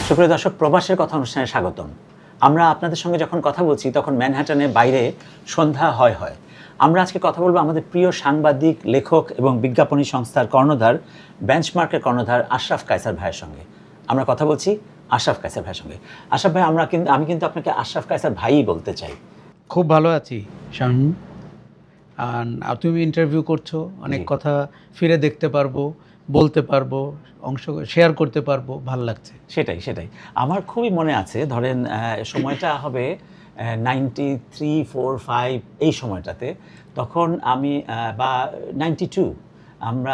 সুপ্রিয় দর্শক, প্রবাসের কথা অনুষ্ঠানে স্বাগতম। আমরা আপনাদের সঙ্গে যখন কথা বলছি তখন ম্যানহাটনের বাইরে সন্ধ্যা হয়। আমরা আজকে কথা বলবো আমাদের প্রিয় সাংবাদিক, লেখক এবং বিজ্ঞাপনী সংস্থার কর্ণধার, বেঞ্চমার্কের কর্ণধার আশরাফ কায়সার ভাইয়ের সঙ্গে। আমরা কথা বলছি আশরাফ কায়সার ভাইয়ের সঙ্গে। আশরাফ ভাই, আমি কিন্তু আপনাকে আশরাফ কায়সার ভাইই বলতে চাই। খুব ভালো আছি শামীম। আর তুমি ইন্টারভিউ করছো, অনেক কথা ফিরে দেখতে পারবো, বলতে পারবো, অংশ শেয়ার করতে পারবো, ভাল লাগছে। সেটাই আমার খুবই মনে আছে। ধরেন সময়টা হবে 93, 4, 5 এই সময়টাতে। তখন আমি বা 92 আমরা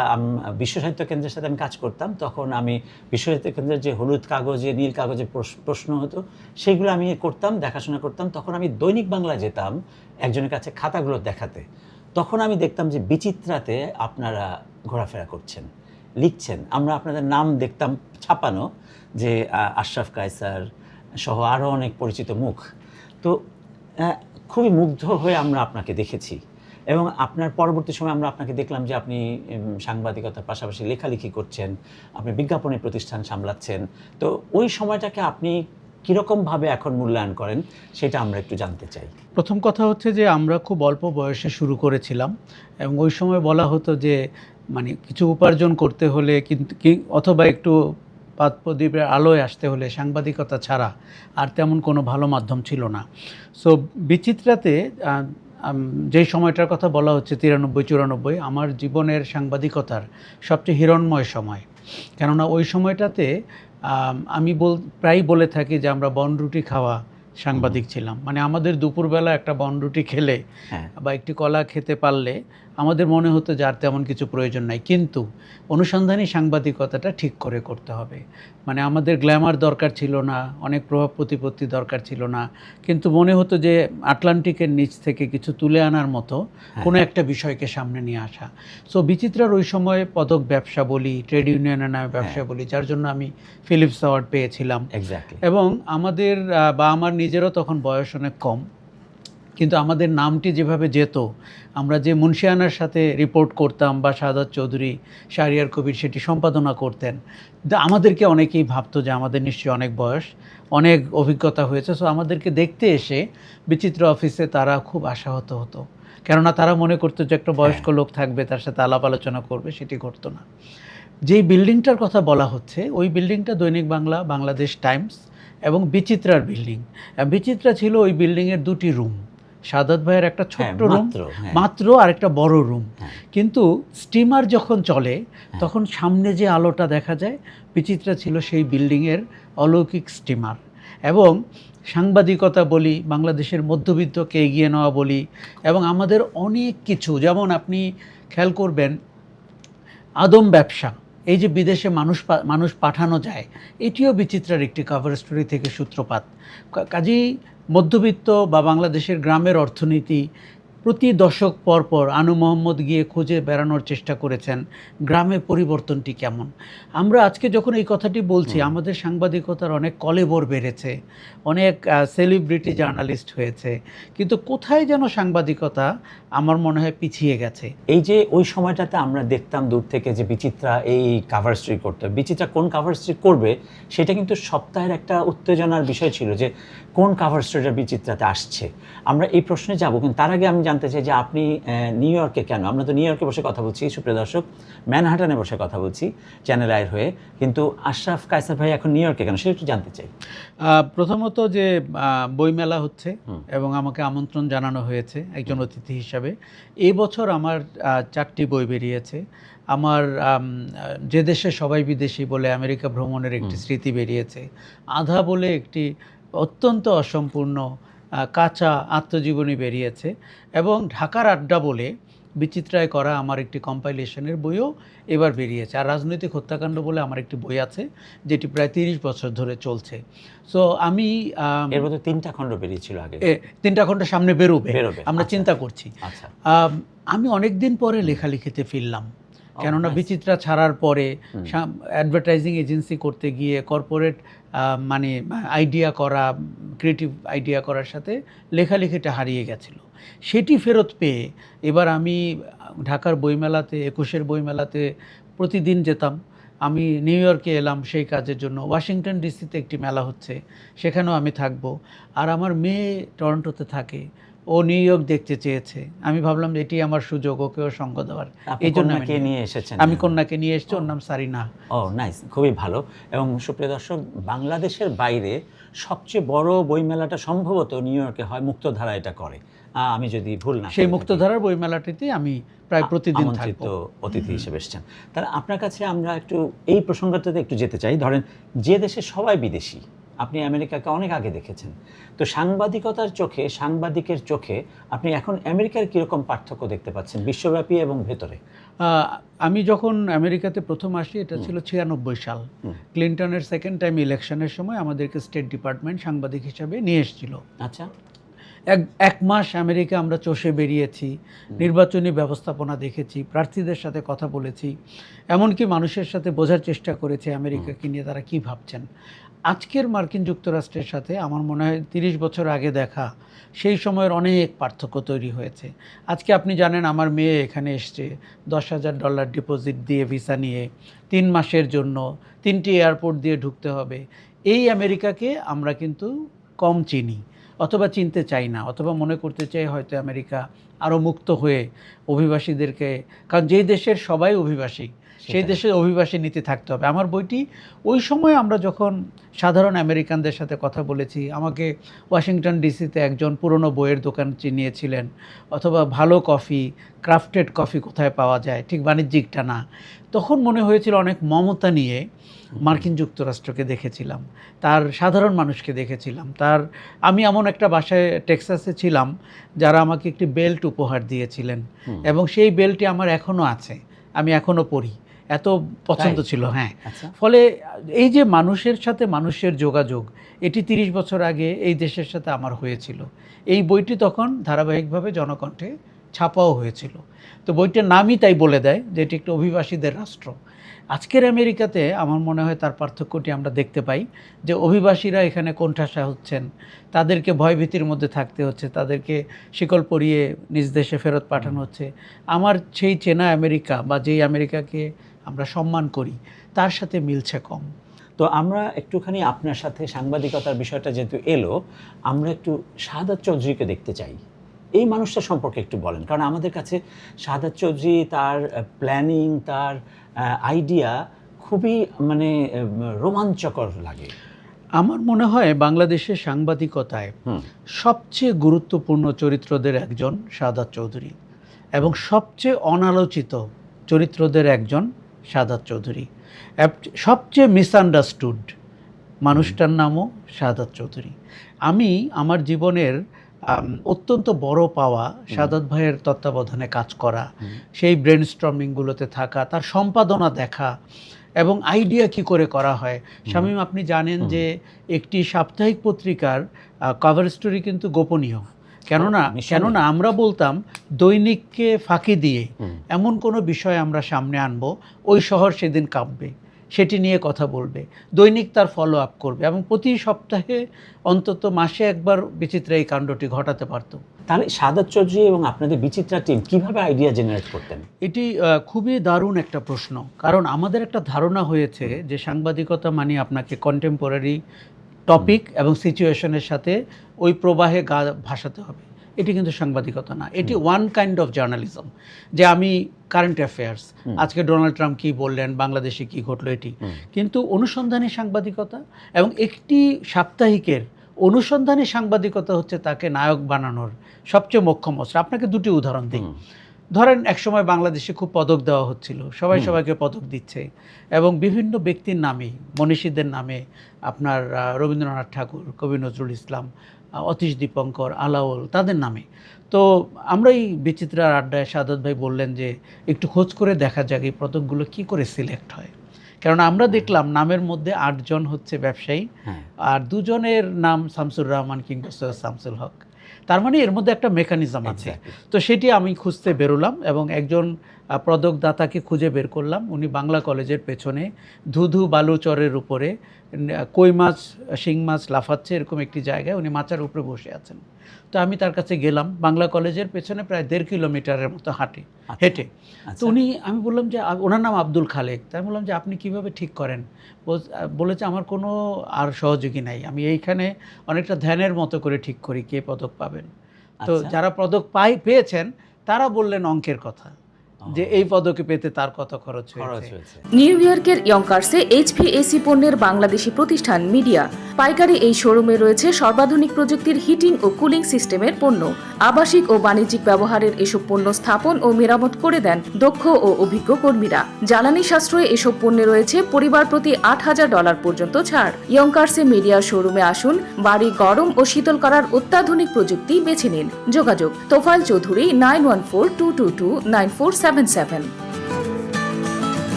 বিশ্ব সাহিত্য কেন্দ্রের সাথে আমি কাজ করতাম। তখন আমি বিশ্ব সাহিত্য কেন্দ্রের যে হলুদ কাগজে, নীল কাগজে প্রশ্ন হতো, সেগুলো আমি করতাম, দেখাশোনা করতাম। তখন আমি দৈনিক বাংলা যেতাম একজনের কাছে খাতাগুলো দেখাতে। তখন আমি দেখতাম যে বিচিত্রাতে আপনারা ঘোরাফেরা করছেন, লিখছেন। আমরা আপনাদের নাম দেখতাম ছাপানো, যে আশরাফ কায়সার সহ আরও অনেক পরিচিত মুখ। তো খুবই মুগ্ধ হয়ে আমরা আপনাকে দেখেছি এবং আপনার পরবর্তী সময় আমরা আপনাকে দেখলাম যে আপনি সাংবাদিকতার পাশাপাশি লেখালেখি করছেন, আপনি বিজ্ঞাপনী প্রতিষ্ঠান সামলাচ্ছেন। তো ওই সময়টাকে আপনি কীরকমভাবে এখন মূল্যায়ন করেন সেটা আমরা একটু জানতে চাই। প্রথম কথা হচ্ছে যে আমরা খুব অল্প বয়সে শুরু করেছিলাম এবং ওই সময় বলা হতো যে মানে কিছু উপার্জন করতে হলে কিন্তু অথবা একটু পাদ প্রদীপের আলোয় আসতে হলে সাংবাদিকতা ছাড়া আর তেমন কোনো ভালো মাধ্যম ছিল না। সো বিচিত্রাতে যেই সময়টার কথা বলা হচ্ছে 93-94, আমার জীবনের সাংবাদিকতার সবচেয়ে হিরণ্ময় সময়। কেননা ওই সময়টাতে আমি প্রায়ই বলে থাকি যে আমরা বনরুটি খাওয়া সাংবাদিক ছিলাম। মানে আমাদের দুপুরবেলা একটা বনরুটি খেলে বা একটি কলা খেতে পারলে আমাদের মনে হতো যে আর তেমন কিছু প্রয়োজন নাই, কিন্তু অনুসন্ধানী সাংবাদিকতাটা ঠিক করে করতে হবে। মানে আমাদের গ্ল্যামার দরকার ছিল না, অনেক প্রভাব প্রতিপত্তি দরকার ছিল না, কিন্তু মনে হতো যে আটলান্টিকের নিচ থেকে কিছু তুলে আনার মতো কোনো একটা বিষয়কে সামনে নিয়ে আসা। সো বিচিত্রার ওই সময় পদক ব্যবসা বলি, ট্রেড ইউনিয়নের নামে ব্যবসা বলি, যার জন্য আমি ফিলিপস অ্যাওয়ার্ড পেয়েছিলাম। এবং আমাদের বা আমার নিজেরও তখন বয়স অনেক কম, কিন্তু আমাদের নামটি যেভাবে যেত, আমরা যে মুন্সিয়ানার সাথে রিপোর্ট করতাম বা শাহাদাত চৌধুরী, শাহরিয়ার কবির সেটি সম্পাদনা করতেন, আমাদেরকে অনেকেই ভাবতো যে আমাদের নিশ্চয়ই অনেক বয়স, অনেক অভিজ্ঞতা হয়েছে। সো আমাদেরকে দেখতে এসে বিচিত্র অফিসে তারা খুব আশাহত হতো, কেননা তারা মনে করতো যে একটা বয়স্ক লোক থাকবে, তার সাথে আলাপ আলোচনা করবে, সেটি ঘটতো না। যেই বিল্ডিংটার কথা বলা হচ্ছে, ওই বিল্ডিংটা দৈনিক বাংলা, বাংলাদেশ টাইমস এবং বিচিত্রার বিল্ডিং। বিচিত্রা ছিল ওই বিল্ডিংয়ের দুটি রুম, শাহাদাত ভাইয়ের একটা ছোট্ট রুম মাত্র আর একটা বড় রুম। কিন্তু স্টিমার যখন চলে তখন সামনে যে আলোটা দেখা যায়, বিচিত্রা ছিল সেই বিল্ডিংয়ের অলৌকিক স্টিমার। এবং সাংবাদিকতা বলি, বাংলাদেশের মধ্যবিত্তকে এগিয়ে নেওয়া বলি, এবং আমাদের অনেক কিছু, যেমন আপনি খেয়াল করবেন আদম ব্যবসা, এই যে বিদেশে মানুষ পাঠানো যায়, এটিও বিচিত্রার একটি কভার স্টোরি থেকে সূত্রপাত। কাজেই মধ্যবিত্ত বা বাংলাদেশের গ্রামের অর্থনীতি প্রতি দশক পর পর আনু মোহাম্মদ গিয়ে খুঁজে বেড়ানোর চেষ্টা করেছেন গ্রামে পরিবর্তনটি কেমন। আমরা আজকে যখন এই কথাটি বলছি, আমাদের সাংবাদিকতার অনেক কলেবর বেড়েছে, অনেক সেলিব্রিটি জার্নালিস্ট হয়েছে, কিন্তু কোথায় যেন সাংবাদিকতা আমার মনে হয় পিছিয়ে গেছে। এই যে ওই সময়টাতে আমরা দেখতাম দূর থেকে যে বিচিত্রা এই কাভার স্টোরি করতে, বিচিত্রা কোন কাভার স্টোরি করবে সেটা কিন্তু সপ্তাহের একটা উত্তেজনার বিষয় ছিল, যে কোন কাভার স্টোরিটা বিচিত্রাতে আসছে। আমরা এই প্রশ্নে যাব, কিন্তু তার আগে আমি জানতে চাই যে আপনি নিউ ইয়র্কে কেন? আমরা তো নিউ ইয়র্কে বসে কথা বলছি, সুপ্রিয় দর্শক, ম্যানহাটনে বসে কথা বলছি চ্যানেল আইয়ের হয়ে, কিন্তু আশরাফ কায়সার ভাই এখন নিউ ইয়র্কে কেন সেটা একটু জানতে চাই। প্রথমত যে বইমেলা হচ্ছে এবং আমাকে আমন্ত্রণ জানানো হয়েছে একজন অতিথি হিসাবে। এই বছর আমার 4টি বই বেরিয়েছে। আমার যে দেশে সবাই বিদেশি বলে আমেরিকা ভ্রমণের একটি স্মৃতি বেরিয়েছে, আধা বলে একটি অত্যন্ত অসম্পূর্ণ কাঁচা আত্মজীবনী বেরিয়েছে, এবং ঢাকার আড্ডা বলে বিচিত্রায় করা আমার একটি কম্পাইলেশনের বইও এবার বেরিয়েছে। আর রাজনৈতিক হত্যাকাণ্ড বলে আমার একটি বই আছে, যেটি প্রায় 30 বছর ধরে চলছে। সো আমি এর মধ্যে 3টা খণ্ড বেরিয়েছিল আগে, 3টা খণ্ড সামনে বেরোবে আমরা চিন্তা করছি। আমি অনেক দিন পরে লেখালেখিতে ফিরলাম, কেননা বিচিত্রা ছাড়ার পরে অ্যাডভার্টাইজিং এজেন্সি করতে গিয়ে কর্পোরেট মানে আইডিয়া করা, ক্রিয়েটিভ আইডিয়া করার সাথে লেখালেখিটা হারিয়ে গেছিল। সেটি ফেরত পেয়ে এবার আমি ঢাকার বইমেলাতে, 21-এর বইমেলাতে প্রতিদিন যেতাম, আমি নিউ ইয়র্কে এলাম সেই কাজের জন্য, ওয়াশিংটন ডিসিতে একটি মেলা হচ্ছে, সেখানেও আমি থাকব। আর আমার মেয়ে টরন্টোতে থাকে, ও নিউ ইয়র্ক দেখতে চেয়েছে। আমি ভাবলাম এটি আমার সুযোগ ওকেও সঙ্গ দেওয়ার। এই জন্য কন্যাকে নিয়ে এসেছেন? আমি কন্যাকে নিয়ে এসেছি, ওর নাম সারিনা। ও নাইস, খুবই ভালো। এবং সুপ্রিয় দর্শক, বাংলাদেশের বাইরে সবচেয়ে বড় বইমেলাটা সম্ভবত নিউ ইয়র্কে হয়, মুক্তধারা এটা করে, আমি যদি ভুল না। সেই মুক্তধারার বইমেলাটিতে আমি প্রায় প্রতিদিন আমন্ত্রিত থাকবো, অতিথি হিসেবে এসেছেন। তাহলে আপনার কাছে আমরা একটু এই প্রসঙ্গটাতে একটু যেতে চাই। ধরেন, যে দেশে সবাই বিদেশি, আপনি আমেরিকাকে অনেক আগে দেখেছেন, তো সাংবাদিকতার চোখে, সাংবাদিকের চোখে আপনি এখন আমেরিকার কীরকম পার্থক্য দেখতে পাচ্ছেন বিশ্বব্যাপী এবং ভেতরে? আমি যখন আমেরিকাতে প্রথম আসি, এটা ছিল 96 সাল, ক্লিনটনের সেকেন্ড টাইম ইলেকশনের সময় আমাদেরকে স্টেট ডিপার্টমেন্ট সাংবাদিক হিসাবে নিয়ে এসেছিল। আচ্ছা। এক মাস আমেরিকা আমরা চষে বেরিয়েছি, নির্বাচনী ব্যবস্থাপনা দেখেছি, প্রার্থীদের সাথে কথা বলেছি, এমনকি মানুষের সাথে বোঝার চেষ্টা করেছি আমেরিকাকে নিয়ে তারা কী ভাবছেন। আজকের মার্কিন যুক্তরাষ্ট্রের সাথে আমার মনে হয় 30 বছর আগে দেখা সেই সময়ের অনেক পার্থক্য তৈরি হয়েছে। আজকে আপনি জানেন, আমার মেয়ে এখানে এসছে $10,000 ডিপোজিট দিয়ে ভিসা নিয়ে, 3 মাসের জন্য 3টি এয়ারপোর্ট দিয়ে ঢুকতে হবে। এই আমেরিকাকে আমরা কিন্তু কম চিনি, অথবা চিনতে চাই না, অথবা মনে করতে চাই হয়তো আমেরিকা আরও মুক্ত হয়ে অভিবাসীদেরকে, কারণ যেই দেশের সবাই অভিবাসী সেই দেশের অভিবাসী নীতি থাকতে হবে। আমার বইটি ওই সময় আমরা যখন সাধারণ আমেরিকানদের সাথে কথা বলেছি, আমাকে ওয়াশিংটন ডিসিতে একজন পুরনো বইয়ের দোকান চিনিয়েছিলেন, অথবা ভালো কফি, ক্রাফটেড কফি কোথায় পাওয়া যায়, ঠিক বাণিজ্যিকটা না, তখন মনে হয়েছিল অনেক মমতা নিয়ে মার্কিন যুক্তরাষ্ট্রকে দেখেছিলাম, তার সাধারণ মানুষকে দেখেছিলাম। আমি এমন একটা বাসায় টেক্সাসে ছিলাম যারা আমাকে একটি বেল্ট উপহার দিয়েছিলেন, এবং সেই বেল্টটি আমার এখনও আছে, আমি এখনও পরি, এত পছন্দ ছিল। হ্যাঁ, ফলে এই যে মানুষের সাথে মানুষের যোগাযোগ, এটি 30 বছর আগে এই দেশের সাথে আমার হয়েছিল। এই বইটি তখন ধারাবাহিকভাবে জনকণ্ঠে ছাপাও হয়েছিল। তো বইটার নামই তাই বলে দেয় যে এটি একটি অভিবাসীদের রাষ্ট্র। আজকের আমেরিকাতে আমার মনে হয় তার পার্থক্যটি আমরা দেখতে পাই, যে অভিবাসীরা এখানে কোণঠাসা হচ্ছেন, তাদেরকে ভয়ভীতির মধ্যে থাকতে হচ্ছে, তাদেরকে শিকল পরিয়ে নিজ দেশে ফেরত পাঠানো হচ্ছে। আমার সেই চেনা আমেরিকা, বা যেই আমেরিকাকে আমরা সম্মান করি, তার সাথে মিলছে কম। তো আমরা একটুখানি আপনার সাথে সাংবাদিকতার বিষয়টা যেহেতু এলো, আমরা একটু শাহাদাত চৌধুরীকে দেখতে চাই। এই মানুষটা সম্পর্কে একটু বলেন, কারণ আমাদের কাছে শাহাদাত চৌধুরী, তার প্ল্যানিং, তার আইডিয়া খুবই মানে রোমাঞ্চকর লাগে। আমার মনে হয় বাংলাদেশের সাংবাদিকতায় সবচেয়ে গুরুত্বপূর্ণ চরিত্রদের একজন শাহাদাত চৌধুরী, এবং সবচেয়ে অনালোচিত চরিত্রদের একজন শাহাদাত চৌধুরী। সবচেয়ে মিসআন্ডারস্টুড মানুষটার নামও শাহাদাত চৌধুরী। আমি আমার জীবনের অত্যন্ত বড় পাওয়া শাহাদাত ভাইয়ের তত্ত্বাবধানে কাজ করা, সেই ব্রেনস্টর্মিংগুলোতে থাকা, তার সম্পাদনা দেখা, এবং আইডিয়া কি করে করা হয়। শামীম, আপনি জানেন যে একটি সাপ্তাহিক পত্রিকার কভার স্টোরি কিন্তু গোপনীয়। কেননা আমরা বলতাম দৈনিককে ফাঁকি দিয়ে এমন কোনো বিষয় আমরা সামনে আনবো, ওই শহর সেদিন কাঁপবে, সেটি নিয়ে কথা বলবে, দৈনিক তার ফলো আপ করবে, এবং প্রতি সপ্তাহে অন্তত মাসে একবার বিচিত্রা এই কাণ্ডটি ঘটাতে পারত। তাহলে শাহাদাত চৌধুরী এবং আপনাদের বিচিত্রা টিম কিভাবে আইডিয়া জেনারেট করতেন? এটি খুবই দারুণ একটা প্রশ্ন, কারণ আমাদের একটা ধারণা হয়েছে যে সাংবাদিকতা মানে আপনাকে কন্টেম্পোরারি টপিক এবং সিচুয়েশনের সাথে ওই প্রবাহে ভাসাতে হবে। এটি কিন্তু সাংবাদিকতা না, এটি ওয়ান কাইন্ড অফ জার্নালিজম, যে আমি কারেন্ট অ্যাফেয়ার্স, আজকে ডোনাল্ড ট্রাম্প কী বললেন, বাংলাদেশে কী ঘটলো, এটি কিন্তু অনুসন্ধানী সাংবাদিকতা। এবং একটি সাপ্তাহিকের অনুসন্ধানী সাংবাদিকতা হচ্ছে তাকে নায়ক বানানোর সবচেয়ে মোক্ষম অস্ত্র। আপনাকে দুটি উদাহরণ দিই। ধরেন, একসময় বাংলাদেশে খুব পদক দেওয়া হচ্ছিল, সবাই সবাইকে পদক দিচ্ছে, এবং বিভিন্ন ব্যক্তির নামে, মনীষীদের নামে, আপনার রবীন্দ্রনাথ ঠাকুর, কবি নজরুল ইসলাম, অতীশ দীপঙ্কর, আলাওল, তাদের নামে। তো আমরা এই বিচিত্রার আড্ডায় শাহাদাত ভাই বললেন যে একটু খোঁজ করে দেখা যাক এই পদকগুলো কী করে সিলেক্ট হয়। কারণ আমরা দেখলাম নামের মধ্যে 8 জন হচ্ছে ব্যবসায়ী, আর 2 জনের নাম শামসুর রহমান কিংবা সৈয়দ শামসুল হক। তার মানে এর মধ্যে একটা মেকানিজম আছে। তো সেটি আমি খুঁজতে বেরোলাম, এবং একজন পদকদাতাকে খুঁজে বের করলাম। উনি বাংলা কলেজের পেছনে ধুধু বালুচরের উপরে কই মাছ শিং মাছ লাফাচ্ছে এরকম একটি জায়গায় উনি মাচার উপরে বসে আছেন। তো আমি তার কাছে গেলাম, বাংলা কলেজের পেছনে প্রায় 1.5 কিলোমিটারের মতো হেঁটে। তো আমি বললাম যে ওনার নাম আব্দুল খালেক। তাই বললাম যে আপনি কিভাবে ঠিক করেন? বলেছে আমার কোনো আর সহযোগী নাই, আমি এইখানে অনেকটা ধ্যানের মতো করে ঠিক করি কে পদক পাবেন। তো যারা পদক পেয়েছেন তারা বললেন অঙ্কের কথা, যে এই পদকে পেতে তার কত খরচ হয়েছে। নিউ ইয়র্কের ইয়ংকার্সে HVAC পণ্যের বাংলাদেশি প্রতিষ্ঠান মিডিয়া পাইকারি এই শোরুমে রয়েছে সর্বাধুনিক প্রযুক্তির হিটিং ও কুলিং সিস্টেমের পণ্য। আবাসিক ও বাণিজ্যিক ব্যবহারের এসব পণ্য স্থাপন ও মেরামত করে দেন দক্ষ ও অভিজ্ঞ কর্মীরা। জ্বালানি সাশ্রয়ে এসব পণ্যে রয়েছে পরিবার প্রতি $8,000 পর্যন্ত ছাড়। ইয়ংকার্সে মিডিয়া শোরুমে আসুন, বাড়ি গরম ও শীতল করার অত্যাধুনিক প্রযুক্তি বেছে নিন। যোগাযোগ তোফায়েল চৌধুরী 9142229477।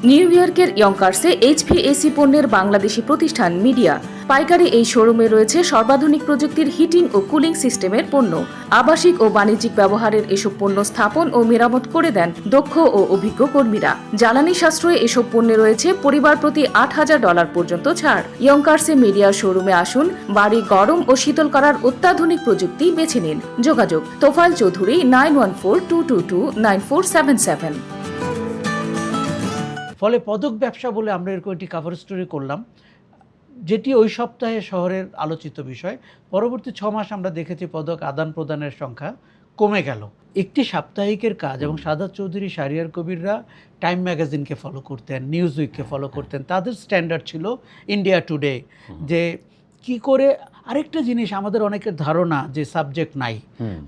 নিউ ইয়র্কের ইয়ংকার্সে HVAC পণ্যের বাংলাদেশি প্রতিষ্ঠান মিডিয়া পাইকারি এই শোরুমে রয়েছে সর্বাধুনিক প্রযুক্তির হিটিং ও কুলিং সিস্টেমের পণ্য। আবাসিক ও বাণিজ্যিক ব্যবহারের এসব পণ্য স্থাপন ও মেরামত করে দেন দক্ষ ও অভিজ্ঞ কর্মীরা। জ্বালানি সাশ্রয়ে এসব পণ্যে রয়েছে পরিবার প্রতি $8,000 পর্যন্ত ছাড়। ইয়ংকার্সে মিডিয়া শোরুমে আসুন, বাড়ি গরম ও শীতল করার অত্যাধুনিক প্রযুক্তি বেছে নিন। যোগাযোগ তোফায়েল চৌধুরী 9142229477। ফলে পদক ব্যবসা বলে আমরা এরকম একটি কভার স্টোরি করলাম, যেটি ওই সপ্তাহে শহরের আলোচিত বিষয়। পরবর্তী 6 মাস আমরা দেখেছি পদক আদান প্রদানের সংখ্যা কমে গেল। একটি সাপ্তাহিকের কাজ, এবং সাদাত চৌধুরী, শাহরিয়ার কবিররা টাইম ম্যাগাজিনকে ফলো করতেন, নিউজ উইককে ফলো করতেন। তাদের স্ট্যান্ডার্ড ছিল ইন্ডিয়া টুডে, যে কি করে। আরেকটা জিনিস আমাদের অনেকের ধারণা যে সাবজেক্ট নাই,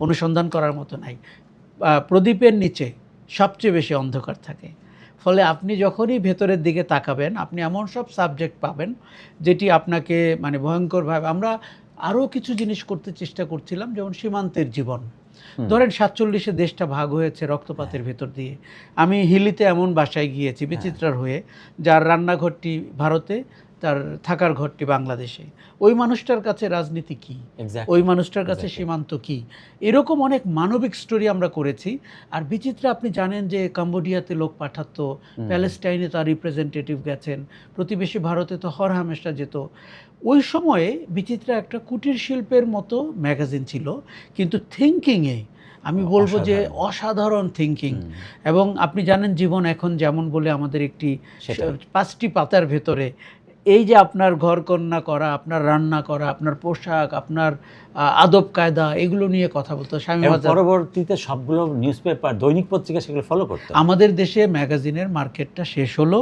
অনুসন্ধান করার মতো নাই। প্রদীপের নিচে সবচেয়ে বেশি অন্ধকার থাকে। ফলে আপনি যখনই ভেতরের দিকে তাকাবেন আপনি এমন সব সাবজেক্ট পাবেন যেটি আপনাকে মানে ভয়ঙ্করভাবে। আমরা আরও কিছু জিনিস করতে চেষ্টা করছিলাম, যেমন সীমান্তের জীবন। ধরেন 47-এ দেশটা ভাগ হয়েছে রক্তপাতের ভেতর দিয়ে। আমি হিলিতে এমন বাসায় গিয়েছি বিচিত্রার হয়ে, যার রান্নাঘরটি ভারতে, তার থাকার ঘরটি বাংলাদেশে। ওই মানুষটার কাছে রাজনীতি কি, ওই মানুষটার কাছে সীমান্ত কি, এরকম অনেক মানবিক স্টোরি আমরা করেছি। আর বিচিত্রা আপনি জানেন যে কম্বোডিয়াতে লোক পাঠাতো, প্যালেস্টাইনে তার রিপ্রেজেন্টেটিভ গেছেন, প্রতিবেশী ভারতে তো হর হামেশা যেত। ওই সময়ে বিচিত্রা একটা কুটির শিল্পের মতো ম্যাগাজিন ছিল, কিন্তু থিঙ্কিংয়ে আমি বলবো যে অসাধারণ থিঙ্কিং। এবং আপনি জানেন জীবন এখন যেমন বলে আমাদের একটি 5টি পাতার ভেতরে এই যে আপনার ঘরকন্যা করা, আপনার রান্না করা, আপনার পোশাক, আপনার আদব কায়দা, এগুলো নিয়ে কথা বলতো। পরবর্তীতে সবগুলো নিউজ পেপার, দৈনিক পত্রিকা সেগুলো ফলো করতো। আমাদের দেশে ম্যাগাজিনের মার্কেটটা শেষ হলো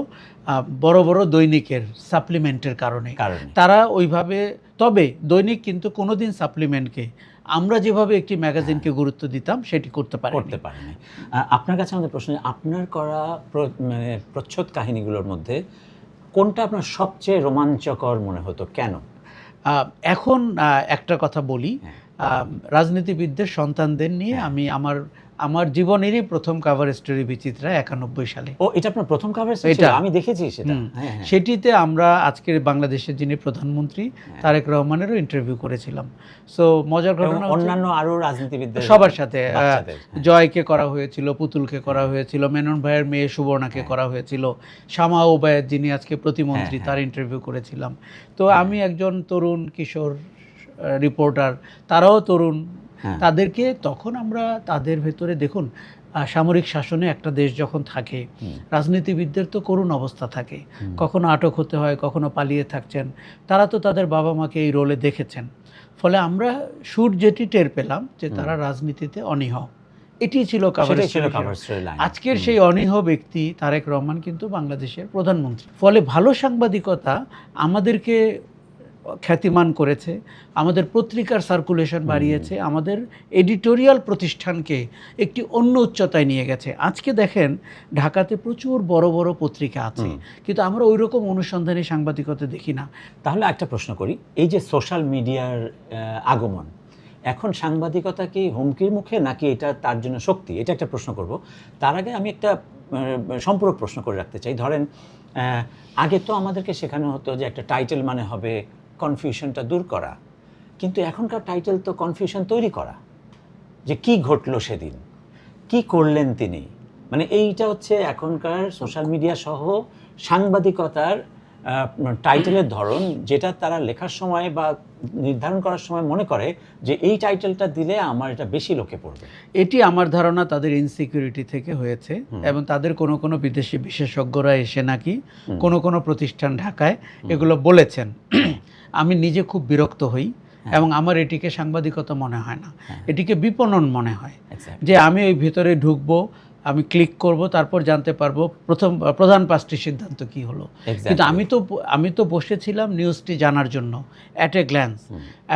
বড় বড় দৈনিকের সাপ্লিমেন্টের কারণে। তারা ওইভাবে, তবে দৈনিক কিন্তু কোনোদিন সাপ্লিমেন্টকে আমরা যেভাবে একটি ম্যাগাজিনকে গুরুত্ব দিতাম সেটি করতে পারেনি। আপনার কাছে আমাদের প্রশ্ন, আপনার করা মানে প্রচ্ছদ কাহিনীগুলোর মধ্যে কোনটা আপনার সবচেয়ে রোমাঞ্চকর মনে হতো, কেন? এখন একটা কথা বলি, রাজনীতিবিদদের সন্তানদের নিয়ে আমি আমার জীবনেরই প্রথম কভার স্টোরি বিচিত্রা 91 সালে। ও, এটা আপনার প্রথম কভার স্টোরি? আমি দেখেছি সেটা। সেটিতে আমরা আজকের বাংলাদেশের যিনি প্রধানমন্ত্রী তারেক রহমানেরও ইন্টারভিউ করেছিলাম। সো মজার ঘটনা, অন্যান্য আরো রাজনীতিবিদদের সবার সাথে, জয়কে করা হয়েছিল, পুতুলকে করা হয়েছিল, মেনন ভাইয়ের মেয়ে সুবর্ণাকে করা হয়েছিল, শামা ওবায়েদ যিনি আজকে প্রতিমন্ত্রী তার ইন্টারভিউ করেছিলাম। তো আমি একজন তরুণ কিশোর রিপোর্টার, তারাও তরুণ, তাদেরকে তখন আমরা তাদের ভেতরে, দেখুন সামরিক শাসনে একটা দেশ যখন থাকে, রাজনীতিবিদদের তো করুণ অবস্থা থাকে, কখনো আটক হতে হয়, কখনো পালিয়ে থাকছেন। তারা তো তাদের বাবা মাকে এই রোলে দেখেছেন। ফলে আমরা সুর যেটি টের পেলাম যে তারা রাজনীতিতে অনীহ। এটি ছিল কভার স্টোরি। আজকের সেই অনীহ ব্যক্তি তারেক রহমান কিন্তু বাংলাদেশের প্রধানমন্ত্রী। ফলে ভালো সাংবাদিকতা আমাদেরকে খ্যাতিমান করেছে, আমাদের পত্রিকার সার্কুলেশন বাড়িয়েছে, আমাদের এডিটোরিয়াল প্রতিষ্ঠানকে একটি অন্য উচ্চতায় নিয়ে গেছে। আজকে দেখেন ঢাকাতে প্রচুর বড় বড় পত্রিকা আছে, কিন্তু আমরা ওই রকম অনুসন্ধানী সাংবাদিকতা দেখি না। তাহলে একটা প্রশ্ন করি, এই যে সোশ্যাল মিডিয়ার আগমন, এখন সাংবাদিকতা কি হুমকির মুখে নাকি এটা তার জন্য শক্তি? এটা একটা প্রশ্ন করব। তার আগে আমি একটা সম্পূরক প্রশ্ন করে রাখতে চাই। ধরেন আগে তো আমাদেরকে শেখানো হতো যে একটা টাইটেল মানে হবে কনফিউশনটা দূর করা, কিন্তু এখনকার টাইটেল তো কনফিউশন তৈরি করা, যে কি ঘটলো সেদিন, কি করলেন তিনি, মানে এইটা হচ্ছে এখনকার সোশ্যাল মিডিয়া সহ সাংবাদিকতার টাইটেলের ধরন, যেটা তারা লেখার সময় বা নির্ধারণ করার সময় মনে করে যে এই টাইটেলটা দিলে আমার এটা বেশি লোকে পড়বে। এটি আমার ধারণা তাদের ইনসিকিউরিটি থেকে হয়েছে, এবং তাদের কোনো কোনো বিদেশি বিশেষজ্ঞরা এসে নাকি কোনো কোনো প্রতিষ্ঠান ঢাকায় এগুলো বলেছেন। আমি নিজে খুব বিরক্ত হই, এবং আমার এটিকে সাংবাদিকতা মনে হয় না, এটিকে বিপণন মনে হয়। যে আমি ওই ভিতরে ঢুকবো, আমি ক্লিক করব, তারপর জানতে পারবো প্রধান 5টি সিদ্ধান্ত কি হলো। কিন্তু আমি তো বসেছিলাম নিউজটি জানার জন্য অ্যাট এ গ্ল্যান্স।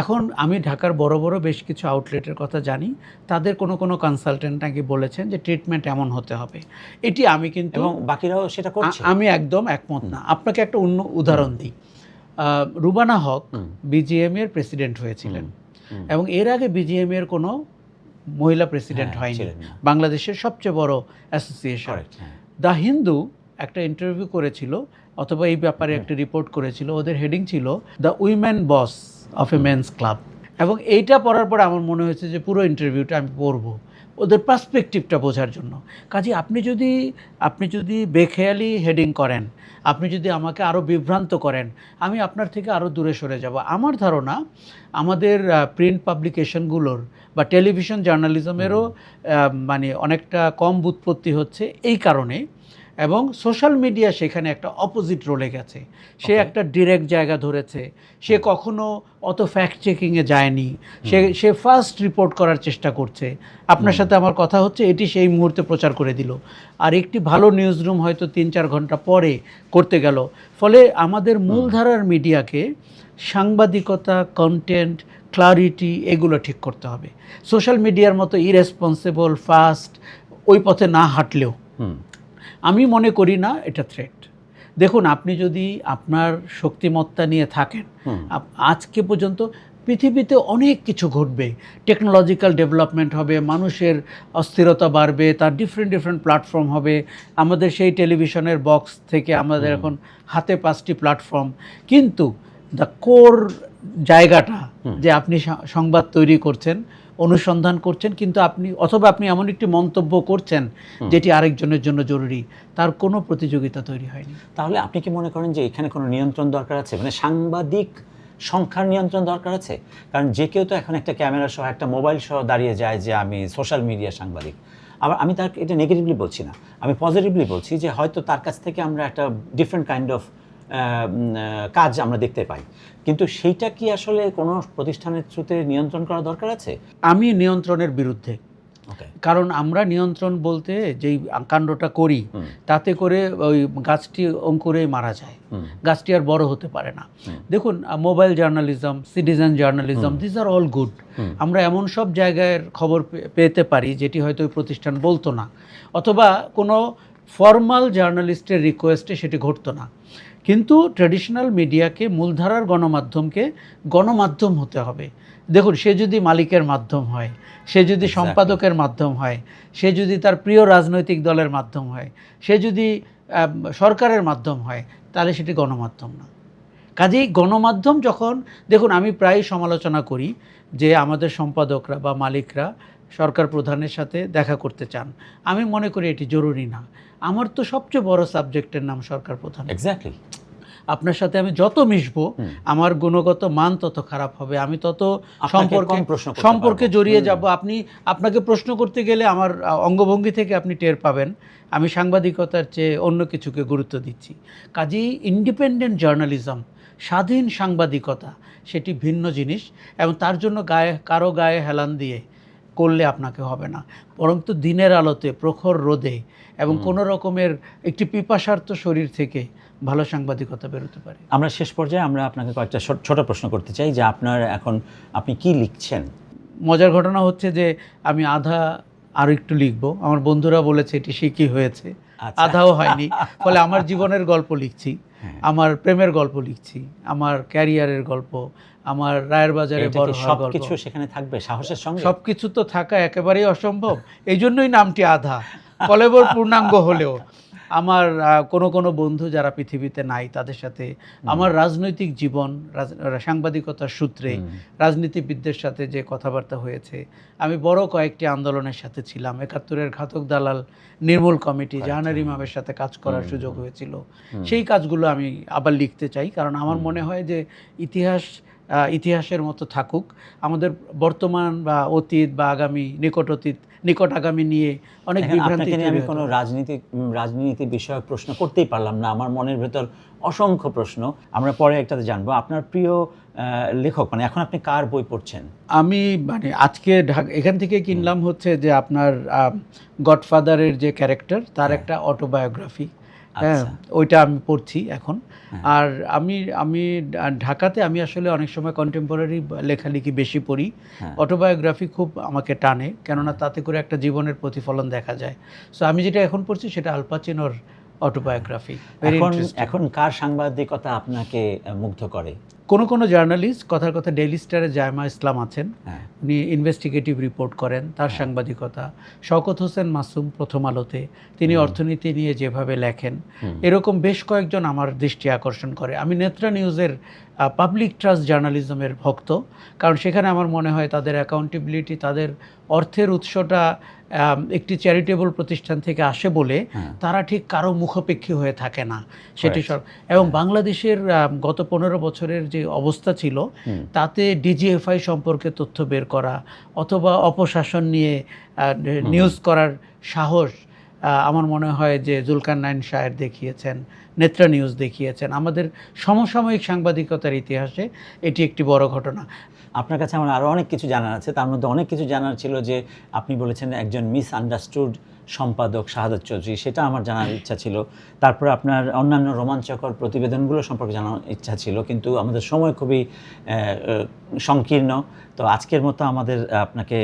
এখন আমি ঢাকার বড় বড় বেশ কিছু আউটলেটের কথা জানি, তাদের কোনো কোনো কনসালটেন্ট নাকি বলেছেন যে ট্রিটমেন্ট এমন হতে হবে। এটি আমি কিন্তু, এবং বাকিরাও সেটা করছে, আমি একদম একমত না। আপনাকে একটা অন্য উদাহরণ দিই। রুবানা হক বিজিএম এর প্রেসিডেন্ট হয়েছিলেন, এবং এর আগে বিজিএম এর কোনো মহিলা প্রেসিডেন্ট হয়নি, বাংলাদেশের সবচেয়ে বড় অ্যাসোসিয়েশন। দ্য হিন্দু একটা ইন্টারভিউ করেছিল, অথবা এই ব্যাপারে একটা রিপোর্ট করেছিল, ওদের হেডিং ছিল the women boss of a men's club. এবং এইটা পড়ার পর আমার মনে হয়েছে যে পুরো ইন্টারভিউটা আমি পড়বো ওদের পার্সপেক্টিভটা বোঝার জন্য। কাজে আপনি যদি বেখেয়ালি হেডিং করেন, আপনি যদি আমাকে আরও বিভ্রান্ত করেন, আমি আপনার থেকে আরও দূরে সরে যাব। আমার ধারণা আমাদের প্রিন্ট পাবলিকেশনগুলোর বা টেলিভিশন জার্নালিজমেরও মানে অনেকটা কম ব্যুৎপত্তি হচ্ছে এই কারণে, এবং সোশ্যাল মিডিয়া সেখানে একটা অপোজিট রোলে গেছে। সে একটা ডিরেক্ট জায়গা ধরেছে, সে কখনো অত ফ্যাক্ট চেকিংয়ে যায়নি, সে ফার্স্ট রিপোর্ট করার চেষ্টা করছে। আপনার সাথে আমার কথা হচ্ছে, এটি সেই মুহূর্তে প্রচার করে দিল, আর একটি ভালো নিউজ রুম হয়তো 3-4 ঘন্টা পরে করতে গেল। ফলে আমাদের মূলধারার মিডিয়াকে সাংবাদিকতা, কন্টেন্ট, ক্লারিটি এগুলো ঠিক করতে হবে। সোশ্যাল মিডিয়ার মতো ইরেসপন্সিবল ফাস্ট ওই পথে না হাঁটলেও আমি মনে করি না এটা থ্রেট। দেখুন, আপনি যদি আপনার শক্তিমত্তা নিয়ে থাকেন, আজকে পর্যন্ত পৃথিবীতে অনেক কিছু ঘটবে, টেকনোলজিক্যাল ডেভেলপমেন্ট হবে, মানুষের অস্থিরতা বাড়বে, তার ডিফারেন্ট প্ল্যাটফর্ম হবে। আমাদের সেই টেলিভিশনের বক্স থেকে আমাদের এখন হাতে 5টি প্ল্যাটফর্ম, কিন্তু দ্য কোর জায়গাটা যে আপনি সংবাদ তৈরি করছেন, অনুসন্ধান করছেন, কিন্তু আপনি এমন একটি মন্তব্য করছেন যেটি আরেকজনের জন্য জরুরি, তার কোনো প্রতিযোগিতা তৈরি হয়নি। তাহলে আপনি কি মনে করেন যে এখানে কোনো নিয়ন্ত্রণ দরকার আছে, মানে সাংবাদিক সংখ্যার নিয়ন্ত্রণ দরকার আছে? কারণ যে কেউ তো এখন একটা ক্যামেরা সহ, একটা মোবাইল সহ দাঁড়িয়ে যায় যে আমি সোশ্যাল মিডিয়া সাংবাদিক। আবার আমি তার এটা নেগেটিভলি বলছি না, আমি পজিটিভলি বলছি যে হয়তো তার কাছ থেকে আমরা একটা ডিফারেন্ট কাইন্ড অফ কাজ আমরা দেখতে পাই, কিন্তু সেইটা কি আসলে কোনো প্রতিষ্ঠানের থ্রুতে নিয়ন্ত্রণ করা দরকার আছে? আমি নিয়ন্ত্রণের বিরুদ্ধে। কারণ আমরা নিয়ন্ত্রণ বলতে যেই কাণ্ডটা করি, তাতে করে ওই গাছটি অঙ্কুরেই মারা যায়, গাছটি আর বড় হতে পারে না। দেখুন, mobile journalism, citizen journalism, this are all good. আমরা এমন সব জায়গায় খবর পেতে পারি যেটি হয়তো ওই প্রতিষ্ঠান বলতো না, অথবা কোনো ফর্মাল জার্নালিস্টের রিকোয়েস্টে সেটি ঘটতো না। কিন্তু ট্র্যাডিশনাল মিডিয়াকে, মূলধারার গণমাধ্যমকে গণমাধ্যম হতে হবে। দেখুন, সে যদি মালিকের মাধ্যম হয়, সে যদি সম্পাদকের মাধ্যম হয়, সে যদি তার প্রিয় রাজনৈতিক দলের মাধ্যম হয়, সে যদি সরকারের মাধ্যম হয়, তাহলে সেটি গণমাধ্যম না। কাজেই গণমাধ্যম যখন, দেখুন, আমি প্রায় সমালোচনা করি যে আমাদের সম্পাদকরা বা মালিকরা সরকার প্রধানের সাথে দেখা করতে চান। আমি মনে করি এটি জরুরি না। আমার তো সবচেয়ে বড় সাবজেক্টের নাম সরকার প্রধান। এক্স্যাক্টলি। আপনার সাথে আমি যত মিশবো, আমার গুণগত মান তত খারাপ হবে, আমি তত সম্পর্কে জড়িয়ে যাব। আপনাকে প্রশ্ন করতে গেলে আমার অঙ্গভঙ্গি থেকে আপনি টের পাবেন আমি সাংবাদিকতার চেয়ে অন্য কিছুকে গুরুত্ব দিচ্ছি। কাজেই ইন্ডিপেন্ডেন্ট জার্নালিজম, স্বাধীন সাংবাদিকতা, সেটি ভিন্ন জিনিস, এবং তার জন্য কারো গায়ে হেলান দিয়ে করলে আপনাকে হবে না। বরং তো দিনের আলোতে, প্রখর রোদে, এবং কোনো রকমের একটি পিপাসার্ত শরীর থেকে ভালো সাংবাদিকতা বেরোতে পারে। আমরা শেষ পর্যায়ে আপনাকে কয়েকটা ছোট প্রশ্ন করতে চাই যে আপনি কি লিখছেন? মজার ঘটনা হচ্ছে যে আমি আধা আরও একটু লিখবো, আমার বন্ধুরা বলেছে এটি শিখি হয়েছে, আধাও হয়নি। ফলে আমার জীবনের গল্প লিখছি, আমার প্রেমের গল্প লিখছি, আমার ক্যারিয়ারের গল্প, আমার রায়ের বাজারে বড় হওয়ার গল্প। সবকিছু সেখানে থাকবে সাহসের সঙ্গে? সবকিছু তো থাকা একেবারেই অসম্ভব, এই জন্যই নামটি আধা, কলেবর পূর্ণাঙ্গ হলেও। আমার কোনো বন্ধু যারা পৃথিবীতে নাই তাদের সাথে আমার রাজনৈতিক জীবন সাংবাদিকতার সূত্রে রাজনীতিবিদদের সাথে যে কথাবার্তা হয়েছে, আমি বড় কয়েকটি আন্দোলনের সাথে ছিলাম। ৭১-এর ঘাতক দালাল নির্মূল কমিটি, জাহানার ইমামের সাথে কাজ করার সুযোগ হয়েছিল। সেই কাজগুলো আমি আবার লিখতে চাই, কারণ আমার মনে হয় যে ইতিহাসের মতো থাকুক, আমাদের বর্তমান বা অতীত বা আগামী নিকট আগামী নিয়ে অনেক বিভ্রান্তি। আমি কোনো রাজনীতি বিষয়ক প্রশ্ন করতেই পারলাম না, আমার মনের ভেতর অসংখ্য প্রশ্ন, আমরা পরে একটাতে জানবো। আপনার প্রিয় লেখক, মানে এখন আপনি কার বই পড়ছেন? আমি মানে আজকে এখান থেকে কিনলাম হচ্ছে যে আপনার গডফাদারের যে ক্যারেক্টার তার একটা অটোবায়োগ্রাফি, হ্যাঁ, ওইটা আমি পড়ছি এখন। আর আমি ঢাকাতে আমি আসলে অনেক সময় কন্টেম্পোরারি লেখালেখি বেশি পড়ি, অটোবায়োগ্রাফি খুব আমাকে টানে, কেননা তাতে করে একটা জীবনের প্রতিফলন দেখা যায়। সো আমি যেটা এখন পড়ছি সেটা আল পাচিনোর অটোবায়োগ্রাফি। এখন কার সাংবাদিকতা আপনাকে মুগ্ধ করে? কোনো জার্নালিস্ট, কথার কথা ডেইলি স্টারে জায়মা ইসলাম আছেন, উনি ইনভেস্টিগেটিভ রিপোর্ট করেন, তার সাংবাদিকতা। শওকত হোসেন মাসুম প্রথম আলোতে, তিনি অর্থনীতি নিয়ে যেভাবে লেখেন, এরকম বেশ কয়েকজন আমার দৃষ্টি আকর্ষণ করে। আমি নেত্রা নিউজের পাবলিক ট্রাস্ট জার্নালিজমের ভক্ত, কারণ সেখানে আমার মনে হয় তাদের অ্যাকাউন্টেবিলিটি, তাদের অর্থের উৎসটা একটি চ্যারিটেবল প্রতিষ্ঠান থেকে আসে বলে তারা ঠিক কারো মুখাপেক্ষী হয়ে থাকে না সেটি এবং বাংলাদেশের গত 15 বছরের যে অবস্থা ছিল তাতে ডিজিএফআই সম্পর্কে তথ্য বের করা অথবা অপশাসন নিয়ে নিউজ করার সাহস আমার মনে হয় যে জুলকারনাইন শাহের দেখিয়েছেন, নেত্রা নিউজ দেখিয়েছেন। আমাদের সমসাময়িক সাংবাদিকতার ইতিহাসে এটি একটি বড় ঘটনা। আপনার কাছে আমার আরও অনেক কিছু জানার আছে, তার মধ্যে অনেক কিছু জানার ছিল যে আপনি বলেছেন একজন মিসআন্ডারস্টুড সম্পাদক শাহাদাত চৌধুরী, সেটা আমার জানার ইচ্ছা ছিল। তারপর আপনার অন্যান্য রোমাঞ্চকর প্রতিবেদনগুলো সম্পর্কে জানার ইচ্ছা ছিল, কিন্তু আমাদের সময় খুবই সংকীর্ণ। তো আজকের মতো আপনাকে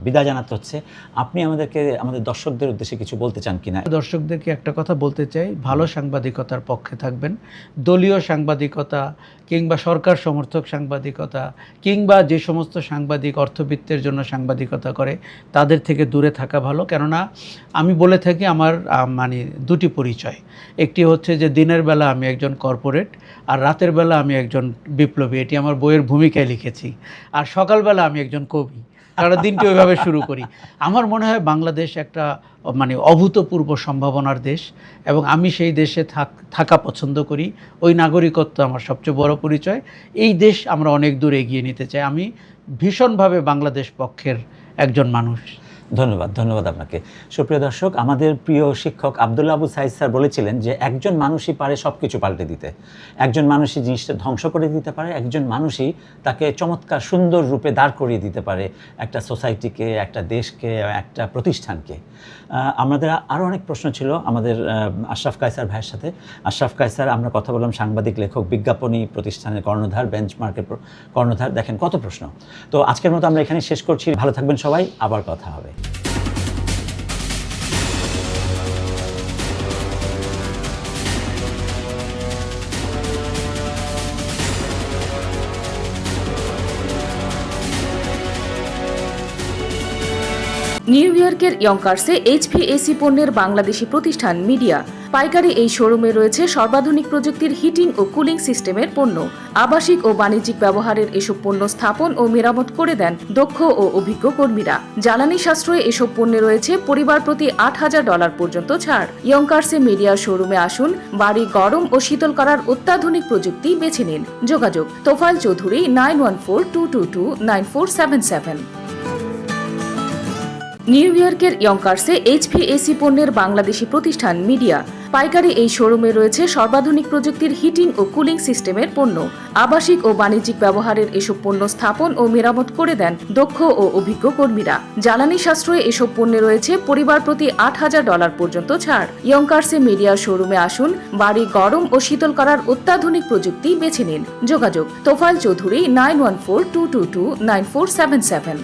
বিদায় জানাতে হচ্ছে। আপনি আমাদের দর্শকদের উদ্দেশ্যে কিছু বলতে চান কিনা? দর্শকদেরকে একটা কথা বলতে চাই, ভালো সাংবাদিকতার পক্ষে থাকবেন। দলীয় সাংবাদিকতা কিংবা সরকার সমর্থক সাংবাদিকতা কিংবা যে সমস্ত সাংবাদিক অর্থবিত্তের জন্য সাংবাদিকতা করে তাদের থেকে দূরে থাকা ভালো। কেননা আমি বলে থাকি আমার মানে দুটি পরিচয়, একটি হচ্ছে যে দিনের বেলা আমি একজন কর্পোরেট আর রাতের বেলা আমি একজন বিপ্লবী, এটি আমার বইয়ের ভূমিকায় লিখেছি। আর সকালবেলা আমি একজন কবি, কারণ দিনটি ওইভাবে শুরু করি। আমার মনে হয় বাংলাদেশ একটা মানে অভূতপূর্ব সম্ভাবনার দেশ এবং আমি সেই দেশে থাকা পছন্দ করি। ওই নাগরিকত্ব আমার সবচেয়ে বড় পরিচয়। এই দেশ আমরা অনেক দূর এগিয়ে নিতে চাই। আমি ভীষণভাবে বাংলাদেশ পক্ষের একজন মানুষ। ধন্যবাদ আপনাকে। সুপ্রিয় দর্শক, আমাদের প্রিয় শিক্ষক আব্দুল্লাহ আবু সাঈদ স্যার বলেছিলেন যে একজন মানুষই পারে সব কিছু পাল্টে দিতে, একজন মানুষই জিনিসটা ধ্বংস করে দিতে পারে, একজন মানুষই তাকে চমৎকার সুন্দর রূপে দাঁড় করিয়ে দিতে পারে একটা সোসাইটিকে, একটা দেশকে, একটা প্রতিষ্ঠানকে। আমাদের আরও অনেক প্রশ্ন ছিল আমাদের আশরাফ কায়সার ভাইয়ের সাথে। আশরাফ কায়সার, আমরা কথা বললাম সাংবাদিক, লেখক, বিজ্ঞাপনী প্রতিষ্ঠানের কর্ণধার, বেঞ্চমার্কের কর্ণধার। দেখেন কত প্রশ্ন। তো আজকের মতো আমরা এখানে শেষ করছি। ভালো থাকবেন সবাই, আবার কথা হবে। নিউ ইয়র্কের ইয়ঙ্কার্সে এইচভিএসি পণ্যের বাংলাদেশি প্রতিষ্ঠান মিডিয়া পাইকারি এই শোরুমে রয়েছে সর্বাধুনিক প্রযুক্তির হিটিং ও কুলিং সিস্টেমের পণ্য। আবাসিক ও বাণিজ্যিক ব্যবহারের এসব পণ্য স্থাপন ও মেরামত করে দেন দক্ষ ও অভিজ্ঞ কর্মীরা। জ্বালানি সাশ্রয়ে এসব পণ্যে রয়েছে পরিবার প্রতি $8,000 পর্যন্ত ছাড়। ইয়ঙ্কার্সে মিডিয়া শোরুমে আসুন, বাড়ি গরম ও শীতল করার অত্যাধুনিক প্রযুক্তি বেছে নিন। যোগাযোগ তোফায়েল চৌধুরী 9142229477। নিউ ইয়র্কের ইয়ঙ্কার্সে এইচভিএসি পণ্যের বাংলাদেশি প্রতিষ্ঠান মিডিয়া পাইকারি এই শোরুমে রয়েছে সর্বাধুনিক প্রযুক্তির হিটিং ও কুলিং সিস্টেমের পণ্য। আবাসিক ও বাণিজ্যিক ব্যবহারের এসব পণ্য স্থাপন ও মেরামত করে দেন দক্ষ ও অভিজ্ঞ কর্মীরা। জ্বালানি সাশ্রয়ে এসব পণ্যে রয়েছে পরিবার প্রতি $8,000 পর্যন্ত ছাড়। ইয়ঙ্কার্সে মিডিয়া শোরুমে আসুন, বাড়ি গরম ও শীতল করার অত্যাধুনিক প্রযুক্তি বেছে নিন। যোগাযোগ তোফায়েল চৌধুরী 9142229477।